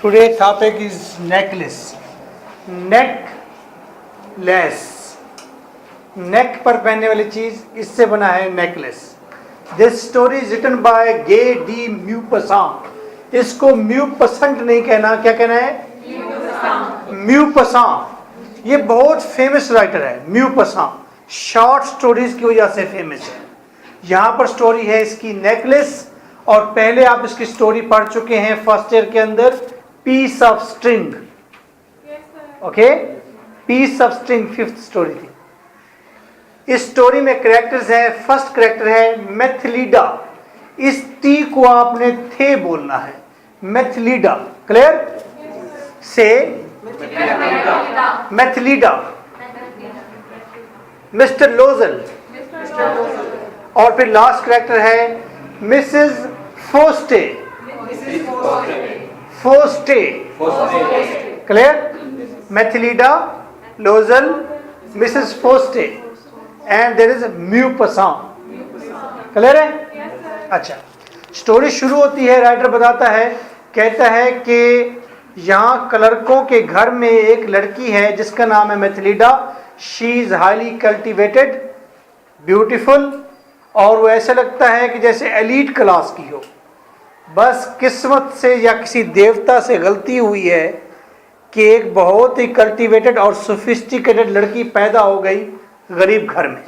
Today topic is necklace. Necklace. नेक पर पहनने वाली चीज, इससे बना है necklace. This story is written by Guy de Maupassant. इसको म्यूपसंट नहीं कहना, क्या कहना है? म्यूपसांग. ये बहुत फेमस राइटर है म्यूपसांग. शॉर्ट स्टोरीज की वजह से फेमस है. यहाँ पर स्टोरी है इसकी नेकलेस, और पहले आप इसकी स्टोरी पढ़ चुके हैं फर्स्ट ईयर के अंदर, piece of string. Okay, piece of string fifth story थी. इस स्टोरी में कैरेक्टर्स हैं. फर्स्ट कैरेक्टर है मैथिलीडा. इस टी को आपने थे बोलना है. Mathilda. Clear? Say Mathilda. Mister Loisel. और फिर लास्ट कैरेक्टर है Mrs Forestier. Forestier. Clear? Mathilda, Loisel, Mrs Forestier, and there is Maupassant. Clear है? अच्छा, स्टोरी शुरू होती है. राइटर बताता है, कहता है कि यहाँ क्लर्कों के घर में एक लड़की है जिसका नाम है Mathilda. She is highly cultivated, beautiful, और वो ऐसा लगता है कि जैसे एलीट क्लास की हो. बस किस्मत से या किसी देवता से गलती हुई है कि एक बहुत ही कल्टिवेटेड और सोफिस्टिकेटेड लड़की पैदा हो गई गरीब घर में.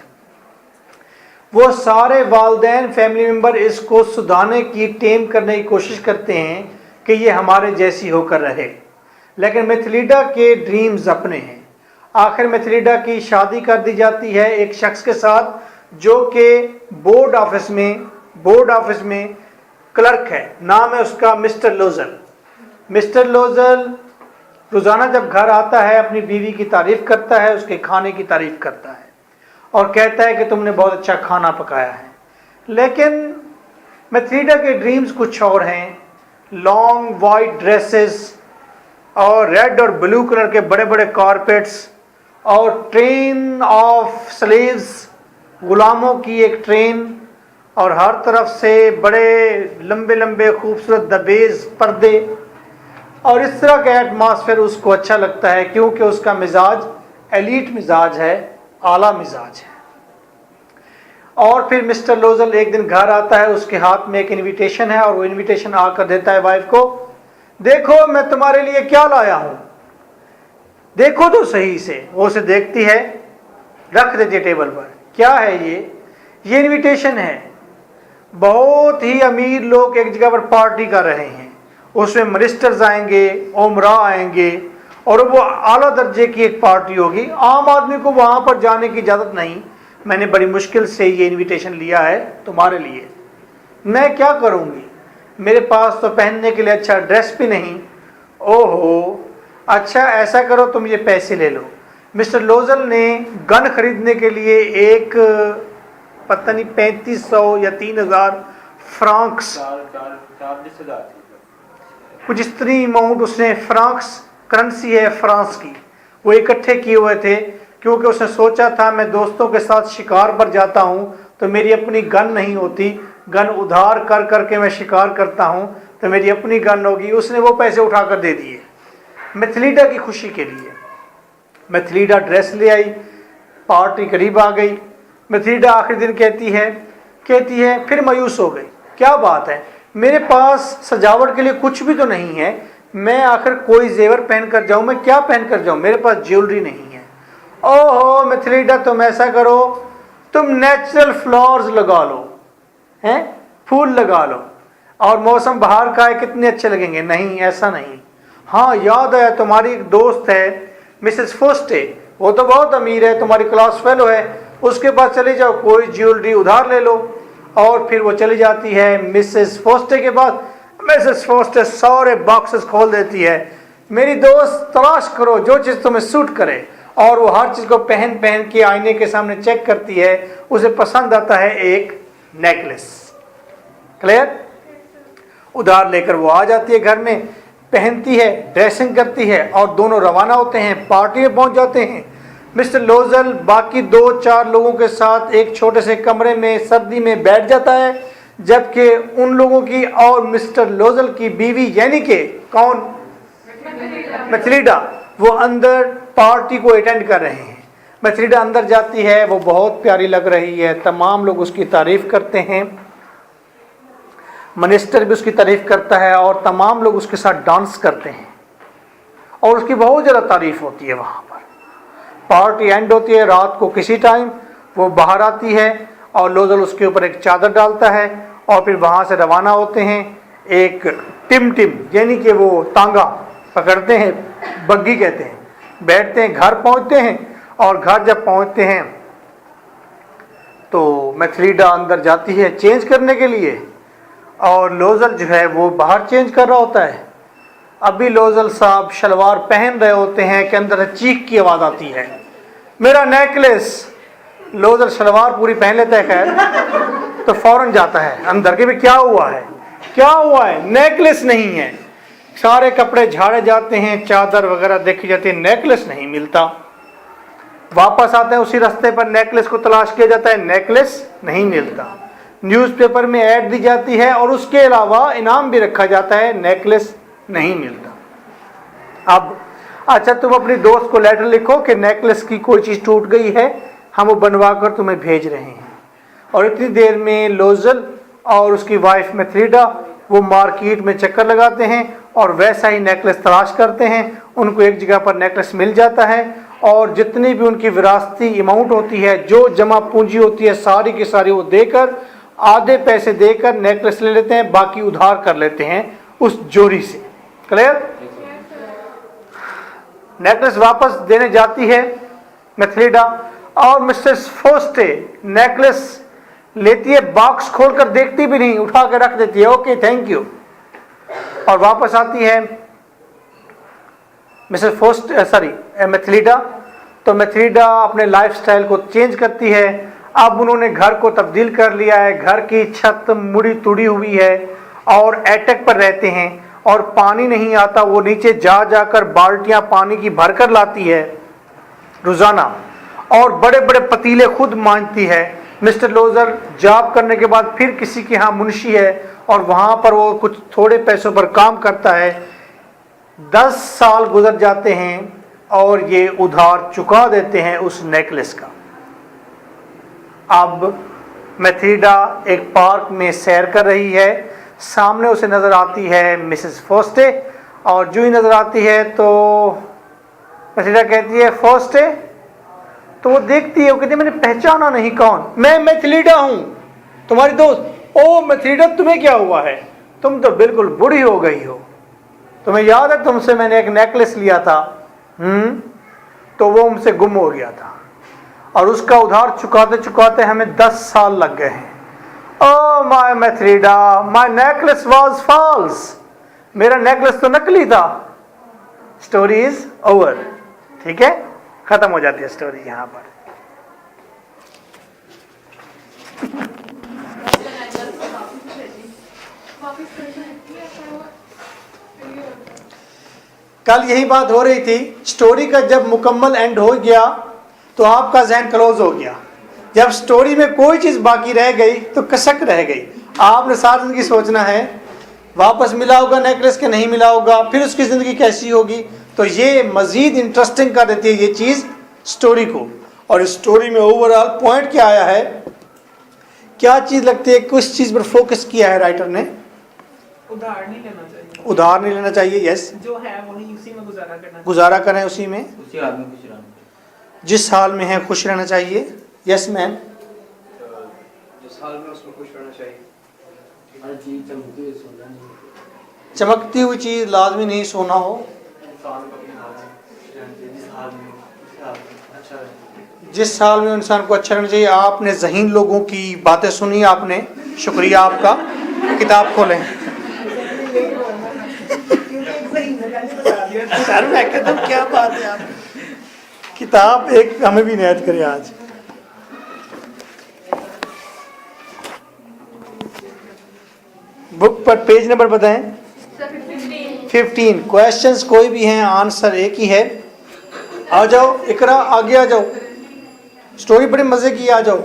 वो सारे वालिदैन, फैमिली मेंबर इसको सुधारने की, टेम करने की कोशिश करते हैं कि ये हमारे जैसी होकर रहे. लेकिन मैथिलीडा के ड्रीम्स अपने हैं. आखिर मैथिलीडा की शादी कर दी जाती है एक शख्स के साथ जो कि बोर्ड ऑफिस में क्लर्क है. नाम है उसका मिस्टर लोजल. मिस्टर लोजल रोज़ाना जब घर आता है अपनी बीवी की तारीफ करता है, उसके खाने की तारीफ करता है और कहता है कि तुमने बहुत अच्छा खाना पकाया है. लेकिन मैथिलीडा के ड्रीम्स कुछ और हैं. लॉन्ग वाइट ड्रेसेस और रेड और ब्लू कलर के बड़े बड़े कारपेट्स और ट्रेन ऑफ स्लेव्स, गुलामों की एक ट्रेन, और हर तरफ से बड़े लंबे लंबे खूबसूरत दबेज पर्दे. और इस तरह का एटमॉस्फेयर उसको अच्छा लगता है क्योंकि उसका मिजाज एलीट मिजाज है, आला मिजाज है. और फिर मिस्टर लोजल एक दिन घर आता है, उसके हाथ में एक इनविटेशन है और वो इनविटेशन आकर देता है वाइफ को. देखो मैं तुम्हारे लिए क्या लाया हूं, देखो तो सही से. वो उसे देखती है, रख देती है टेबल पर. क्या है ये इनविटेशन है. बहुत ही अमीर लोग एक जगह पर पार्टी कर रहे हैं. उसमें मिनिस्टर्स आएंगे, उमरा आएंगे, और वो आला दर्जे की एक पार्टी होगी. आम आदमी को वहां पर जाने की इजाजत नहीं. मैंने बड़ी मुश्किल से ये इनविटेशन लिया है तुम्हारे लिए. मैं क्या करूंगी, मेरे पास तो पहनने के लिए अच्छा ड्रेस भी नहीं. ओहो, अच्छा ऐसा करो तुम ये पैसे ले लो. मिस्टर लोजल ने गन खरीदने के लिए एक पता नहीं 3500 या 3000 फ्रांक्स, कुछ इतनी अमाउंट उसने, फ्रांक्स करेंसी है फ्रांस की, वो इकट्ठे किए हुए थे. क्योंकि उसने सोचा था मैं दोस्तों के साथ शिकार पर जाता हूं तो मेरी अपनी गन नहीं होती, गन उधार कर करके मैं शिकार करता हूं तो मेरी अपनी गन होगी. उसने वो पैसे उठाकर दे दिए मैथिलीडा की खुशी के लिए. मैथिलीडा ड्रेस ले आई, पार्टी करीब आ गई. मैथिलीडा आखिरी दिन कहती है फिर मायूस हो गई. क्या बात है, मेरे पास सजावट के लिए कुछ भी तो नहीं है, मैं आखिर कोई जेवर पहन कर जाऊं, मैं क्या पहन कर जाऊं, मेरे पास ज्वेलरी नहीं है. ओहो मैथिलीडा, तुम ऐसा करो, तुम नेचुरल फ्लावर्स लगा लो, हैं, फूल लगा लो, और मौसम बाहर का है, कितने अच्छे लगेंगे. नहीं, ऐसा नहीं. हाँ याद आया, तुम्हारी एक दोस्त है मिसेस फोस्टे, वो तो बहुत अमीर है, तुम्हारी क्लास फेलो है, उसके पास चले जाओ, कोई ज्वेलरी उधार ले लो. और फिर वो चली जाती है मिसेस फोस्टे के पास. मिसेस फोस्टे सारे बॉक्सेस खोल देती है. मेरी दोस्त, तलाश करो जो चीज़ तुम्हें सूट करे. और वो हर चीज़ को पहन के आईने के सामने चेक करती है. उसे पसंद आता है एक नेकलेस. क्लियर? उधार लेकर वो आ जाती है घर में, पहनती है, ड्रेसिंग करती है, और दोनों रवाना होते हैं, पार्टी में पहुंच जाते हैं. मिस्टर लोजल बाकी 2-4 लोगों के साथ एक छोटे से कमरे में सर्दी में बैठ जाता है, जबकि उन लोगों की और मिस्टर लोजल की बीवी यानी कि कौन, मैथिलीडा, वो अंदर पार्टी को अटेंड कर रहे हैं। मैथिलीडा अंदर जाती है, वो बहुत प्यारी लग रही है, तमाम लोग उसकी तारीफ करते हैं, मिनिस्टर भी उसकी तारीफ करता है और तमाम लोग उसके साथ डांस करते हैं और उसकी बहुत ज़्यादा तारीफ होती है। वहाँ पर पार्टी एंड होती है, रात को किसी टाइम वो बाहर आती है और लोजल उसके ऊपर एक चादर डालता है और फिर वहाँ से रवाना होते हैं। एक टिम टिम यानी कि वो तांगा पकड़ते हैं, बग्गी कहते हैं, बैठते हैं, घर पहुँचते हैं और घर जब पहुँचते हैं तो मैथिलीडा अंदर जाती है चेंज करने के लिए और लोजल जो है वो बाहर चेंज कर रहा होता है। अभी लोजल साहब शलवार पहन रहे होते हैं कि अंदर से चीख की आवाज़ आती है, मेरा नेकलेस। लोजल शलवार पूरी पहन लेता है खैर, तो फौरन जाता है अंदर के भी क्या हुआ है, क्या हुआ है, नेकलेस नहीं है। सारे कपड़े झाड़े जाते हैं, चादर वगैरह देखी जाती है, नेकलेस नहीं मिलता। वापस आते हैं, उसी रास्ते पर नेकलेस को तलाश किया जाता है, नेकलेस नहीं मिलता। न्यूज़पेपर में ऐड दी जाती है और उसके अलावा इनाम भी रखा जाता है, नेकलेस नहीं मिलता। अब अच्छा, तुम अपनी दोस्त को लेटर लिखो कि नेकलेस की कोई चीज़ टूट गई है, हम वो बनवा कर तुम्हें भेज रहे हैं। और इतनी देर में लोजल और उसकी वाइफ मैथिलीडा वो मार्केट में चक्कर लगाते हैं और वैसा ही नेकलेस तलाश करते हैं। उनको एक जगह पर नेकलेस मिल जाता है और जितनी भी उनकी विरासती अमाउंट होती है, जो जमा पूंजी होती है, सारी की सारी वो देकर, आधे पैसे देकर नेकलेस ले लेते हैं, बाकी उधार कर लेते हैं उस जोड़ी से। क्लियर? नेकलेस वापस देने जाती है मैथिलीडा और मिसेस फोस्टे नेकलेस लेती है, बॉक्स खोलकर देखती भी नहीं, उठा कर रख देती है, ओके थैंक यू, और वापस आती है मिसेस फोस्टे मैथिलीडा। तो मैथिलीडा अपने लाइफस्टाइल को चेंज करती है। अब उन्होंने घर को तब्दील कर लिया है, घर की छत मुड़ी तुड़ी हुई है और एटक पर रहते हैं और पानी नहीं आता, वो नीचे जा जाकर बाल्टियां पानी की भरकर लाती है रोजाना और बड़े बड़े पतीले खुद मांजती है। मिस्टर लोजर जॉब करने के बाद फिर किसी के यहाँ मुंशी है और वहाँ पर वो कुछ थोड़े पैसों पर काम करता है। 10 साल गुजर जाते हैं और ये उधार चुका देते हैं उस नेकलेस का। अब मैथिलीडा एक पार्क में सैर कर रही है, सामने उसे नज़र आती है मिसेस फोस्टे और जो ही नज़र आती है तो मैथिलीडा कहती है फोस्टे, तो वो देखती है, वो कहती है मैंने पहचाना नहीं कौन, मैं मैथिलीडा हूँ तुम्हारी दोस्त। ओ मैथिलीडा, तुम्हें क्या हुआ है, तुम तो बिल्कुल बूढ़ी हो गई हो, तुम्हें याद है तुमसे मैंने एक नेकलेस लिया था, तो वो हमसे गुम हो गया था और उसका उधार चुकाते चुकाते हमें 10 साल लग गए हैं। Oh my Mathilda, my necklace was false, मेरा नेकलेस तो नकली था। Story is over. ठीक है, खत्म हो जाती है स्टोरी यहाँ पर। कल यही बात हो रही थी, स्टोरी का जब मुकम्मल एंड हो गया तो आपका जहन क्लोज हो गया। जब स्टोरी में कोई चीज़ बाकी रह गई तो कसक रह गई। आपने सारी जिंदगी सोचना है वापस मिला होगा नेकलेस के नहीं मिला होगा, फिर उसकी ज़िंदगी कैसी होगी। तो ये मज़ीद इंटरेस्टिंग कर देती है ये चीज़ स्टोरी को। और इस स्टोरी में ओवरऑल पॉइंट क्या आया है, क्या चीज़ लगती है, किस चीज़ पर फोकस किया है राइटर ने? उधार नहीं लेना चाहिए। उधार नहीं लेना चाहिए, यस। जो है वही उसी में गुजारा करें, उसी में, उसी हाल में खुश रहना, जिस हाल में है खुश रहना चाहिए। Yes ma'am. जिस हाल में उसको खुश रहना चाहिए। हर चीज चमकती हुई सोना नहीं, चमकती हुई चीज़ लाजमी नहीं सोना हो। इंसान को अपने हाल में खुश रहना चाहिए, जिस हाल में उस हाल में अच्छा रहे। जिस हाल में इंसान को अच्छा रहना चाहिए। आपने ज़हीन लोगों की बातें सुनी आपने, शुक्रिया आपका। किताब खोलें। सर मैं कहता हूँ क्या बात है आप, किताब एक हमें भी इनायत करें आज। बुक पर पेज नंबर बताएं। 15। क्वेश्चंस कोई भी हैं, आंसर एक ही है। आ जाओ इकरा, आगे आ जाओ, स्टोरी बड़े मजे की, आ जाओ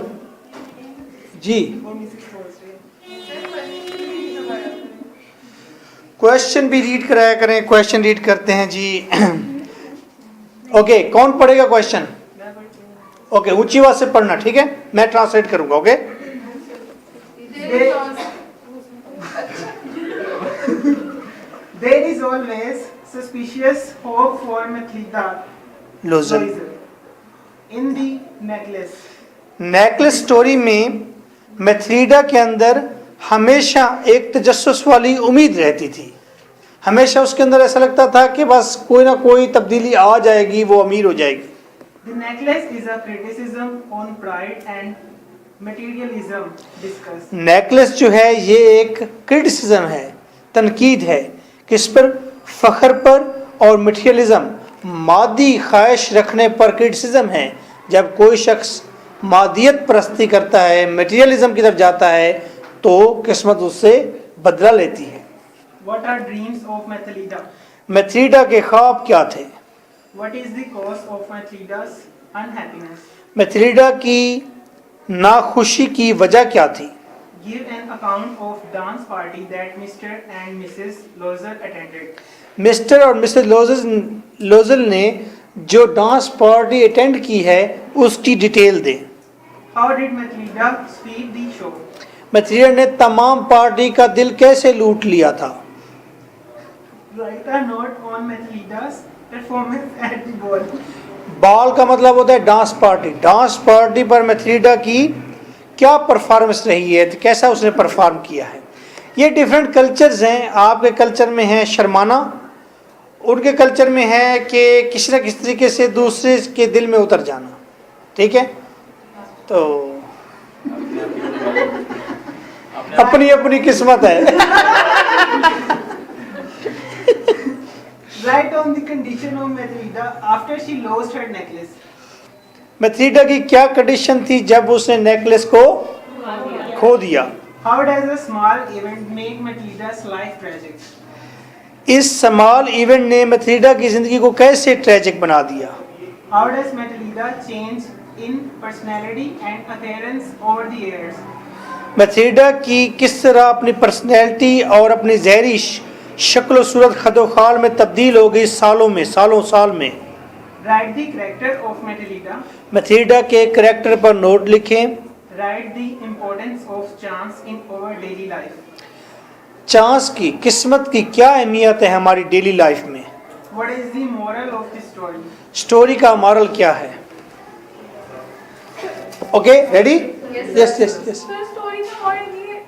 जी। क्वेश्चन भी रीड कराया करें, क्वेश्चन रीड करते हैं जी। ओके, कौन पढ़ेगा क्वेश्चन? मैं पढ़ती हूँ। ओके, ऊंची आवाज से पढ़ना, ठीक है? मैं ट्रांसलेट करूंगा। Okay, There is always suspicious hope for Mathilda लोजल। in the necklace. Necklace story में मैथरीडा के अंदर हमेशा एक तजस्सुस वाली उम्मीद रहती थी। हमेशा उसके अंदर ऐसा लगता था कि बस कोई ना कोई तब्दीली आ जाएगी, वो अमीर हो जाएगी। The necklace is a criticism on pride and materialism discussed. Necklace जो है ये एक क्रिटिसिज्म है, तनकीद है, किस पर? फख्र पर और मटेरियलिज्म, मादी ख्वाहिश रखने पर क्रिटिसिज्म है। जब कोई शख्स मादियत परस्ती करता है, मटेरियलिज्म की तरफ जाता है, तो किस्मत उससे बदला लेती है। What are dreams of Mathilda? मैथरीडा के ख्वाब क्या थे? What is the cause of Mathilda's unhappiness? मैथरीडा की नाखुशी की वजह क्या थी? Give an account of dance party that Mr. and Mrs. Lozer attended. Mister और मिसेस लोजल ने जो डांस पार्टी अटेंड की है उसकी डिटेल दें। How did Mathilda sweep the show? मैथरीडा ने तमाम पार्टी का दिल कैसे लूट लिया था? Write a note on Mathilda's performance at the ball. Ball का मतलब होता है डांस पार्टी। डांस पार्टी पर मैथरीडा की क्या परफॉर्मेंस रही है, तो कैसा उसने परफॉर्म किया है। ये डिफरेंट कल्चर्स हैं। आपके कल्चर में है शर्माना, उनके कल्चर में है कि किसी न किसी तरीके से दूसरे के दिल में उतर जाना। ठीक है, तो अपनी अपनी किस्मत है। Write on the condition of Mathilda after she lost her necklace. मैथरीडा की क्या कंडीशन थी जब उसने नेकलेस को खो दिया? How does a small event make Mathilda's life tragic? इस स्मॉल इवेंट ने मैथरीडा की जिंदगी को कैसे ट्रेजिक बना दिया? How does Mathilda change in personality and appearance over the years? मैथरीडा की किस तरह अपनी पर्सनैलिटी और अपनी जहरी शक्ल सूरत खदोखाल में तब्दील हो गई सालों साल में। Write the character of Mathilda. मैथरीडा के करैक्टर पर नोट लिखें। Write the importance of chance in our daily life. Chance की, किस्मत की क्या अहमियत है हमारी डेली लाइफ में? What is the moral of the story? Story का मॉरल क्या है? Okay, ready? Yes yes yes. तो स्टोरी का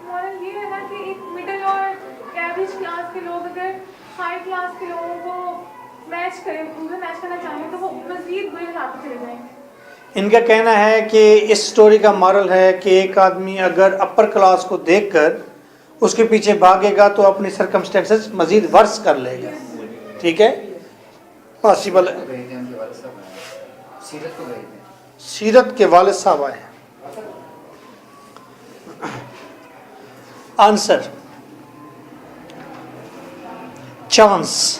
मॉरल ये है ना कि एक मिडिल और एवरेज क्लास के लोग अगर हाई क्लास के लोगों को मैच करें, उनसे मैच करना चाहें तो वो मजीद बुरे रास्ते चले जाएंगे। इनका कहना है कि इस स्टोरी का मॉरल है कि एक आदमी अगर अपर क्लास को देखकर उसके पीछे भागेगा तो अपनी सर्कमस्टेंसेस मजीद वर्स कर लेगा। ठीक है, पॉसिबल है। सीरत के वालिद साहब आए। आंसर, चांस,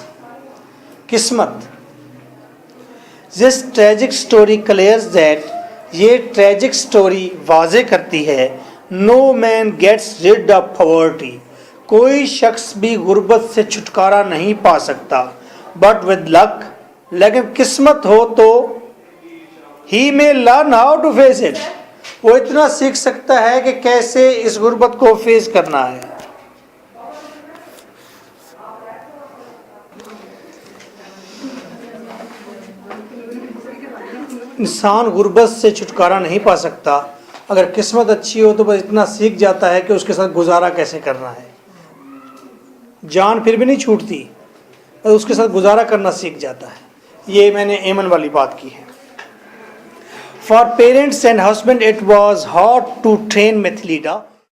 किस्मत। This tragic story clears that, ये ट्रेजिक स्टोरी वाजे करती है, no man gets rid of poverty, कोई शख्स भी गुर्बत से छुटकारा नहीं पा सकता। बट विद लक, लेकिन किस्मत हो तो ही may learn how to face it, वो इतना सीख सकता है कि कैसे इस गुर्बत को फेस करना है। इंसान गुर्बत से छुटकारा नहीं पा सकता, अगर किस्मत अच्छी हो तो बस इतना सीख जाता है कि उसके साथ गुजारा कैसे करना है। जान फिर भी नहीं छूटती, पर उसके साथ गुजारा करना सीख जाता है। ये मैंने एमन वाली बात की है। For parents and husband it was hard to train मैथिलीडा